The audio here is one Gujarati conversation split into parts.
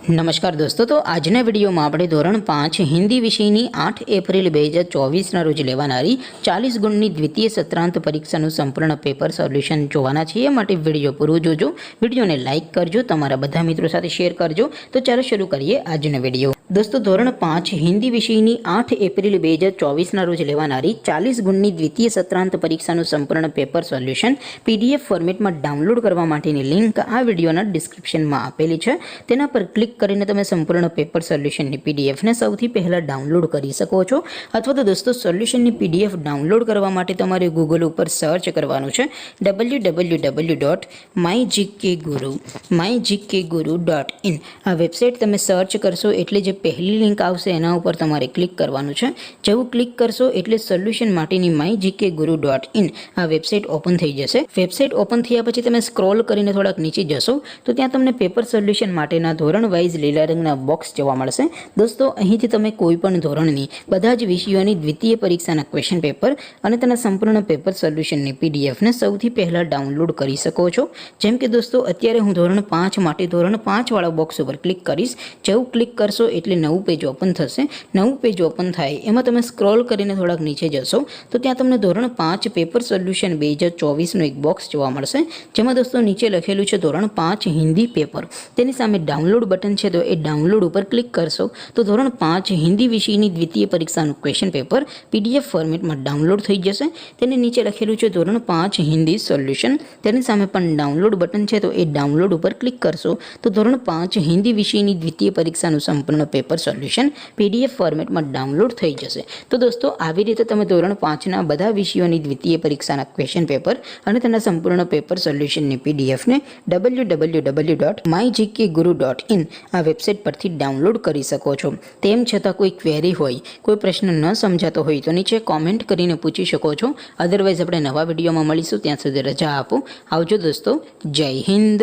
નમસ્કાર દોસ્તો, તો આજના વિડીયોમાં આપણે ધોરણ 5 હિન્દી વિષયની 8 એપ્રિલ 2024ના રોજ લેવાનારી 40 ગુણની દ્વિતીય સત્રાંત પરીક્ષાનું સંપૂર્ણ પેપર સોલ્યુશન જોવાના છીએ। માટે વિડીયો પૂરો જોજો, વિડીયોને લાઇક કરજો, તમારા બધા મિત્રો સાથે શેર કરજો। તો ચાલો શરૂ કરીએ આજનો વિડીયો। દોસ્તો, ધોરણ 5 હિન્દી વિષયની 8 એપ્રિલ 2024ના રોજ લેવાનારી 40 ગુણની દ્વિતીય સત્રાંત પરીક્ષાનું સંપૂર્ણ પેપર સોલ્યુશન PDF ફોર્મેટમાં ડાઉનલોડ કરવા માટેની લિંક આ વિડીયોના ડિસ્ક્રિપ્શનમાં આપેલી છે। તેના પર ક્લિક કરીને તમે સંપૂર્ણ પેપર સોલ્યુશનની PDF ને સૌથી પહેલાં ડાઉનલોડ કરી શકો છો। અથવા તો દોસ્તો, સોલ્યુશનની PDF ડાઉનલોડ કરવા માટે તમારે ગૂગલ ઉપર સર્ચ કરવાનું છે www.mygkguru.in। આ વેબસાઇટ તમે સર્ચ કરશો એટલે જે પહેલી લિંક આવશે એના ઉપર તમારે ક્લિક કરવાનું છે। જેવું ક્લિક કરશો એટલે સોલ્યુશન માટેની mygkguru.in આ વેબસાઇટ ઓપન થઈ જશે। વેબસાઇટ ઓપન થયા પછી તમે સ્ક્રોલ કરીને થોડાક નીચે જશો તો ત્યાં તમને પેપર સોલ્યુશન માટેના ધોરણ વાઇઝ લીલા રંગના બોક્સ જોવા મળશે। દોસ્તો, અહીંથી તમે કોઈ પણ ધોરણની બધા જ વિષયોની દ્વિતીય પરીક્ષાના ક્વેશ્ચન પેપર અને તેના સંપૂર્ણ પેપર સોલ્યુશનની PDF ને સૌથી પહેલાં ડાઉનલોડ કરી શકો છો। જેમ કે દોસ્તો, અત્યારે હું ધોરણ 5 માટે ધોરણ 5 વાળા બોક્સ ઉપર ક્લિક કરીશ। જેવું ક્લિક કરશો એટલે નવું પેજ ઓપન થશે। નવું પેજ ઓપન થાય એમાં તમે સ્ક્રોલ કરીને થોડાક નીચે જશો તો ત્યાં તમને ધોરણ 5 પેપર સોલ્યુશન 2024નું એક બોક્સ જોવા મળશે, જેમાં દોસ્તો નીચે લખેલું છે ધોરણ 5 હિન્દી પેપર। તેની સામે ડાઉનલોડ બટન છે, તો એ ડાઉનલોડ ઉપર ક્લિક કરશો તો ધોરણ 5 હિન્દી વિષયની દ્વિતીય પરીક્ષાનું ક્વેશ્ચન પેપર PDF ફોર્મેટમાં ડાઉનલોડ થઈ જશે। તેની નીચે લખેલું છે ધોરણ 5 હિન્દી સોલ્યુશન, તેની સામે પણ ડાઉનલોડ બટન છે, તો એ ડાઉનલોડ ઉપર ક્લિક કરશો તો ધોરણ 5 હિન્દી વિષયની દ્વિતીય પરીક્ષાનું સંપૂર્ણ પેપર સોલ્યુશન PDF ફોર્મેટમાં ડાઉનલોડ થઈ જશે। તો દોસ્તો, આવી રીતે તમે ધોરણ 5ના બધા વિષયોની દ્વિતીય પરીક્ષાના ક્વેશ્ચન પેપર અને તેના સંપૂર્ણ પેપર સોલ્યુશનની PDF ને www.mygkguru.in આ વેબસાઇટ પરથી ડાઉનલોડ કરી શકો છો। તેમ છતાં કોઈ ક્વેરી હોય, કોઈ પ્રશ્ન ન સમજાતો હોય તો નીચે કોમેન્ટ કરીને પૂછી શકો છો। અધરવાઇઝ આપણે નવા વિડીયોમાં મળીશું, ત્યાં સુધી રજા આપો। આવજો દોસ્તો, જય હિન્દ,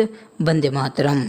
વંદે માતરમ।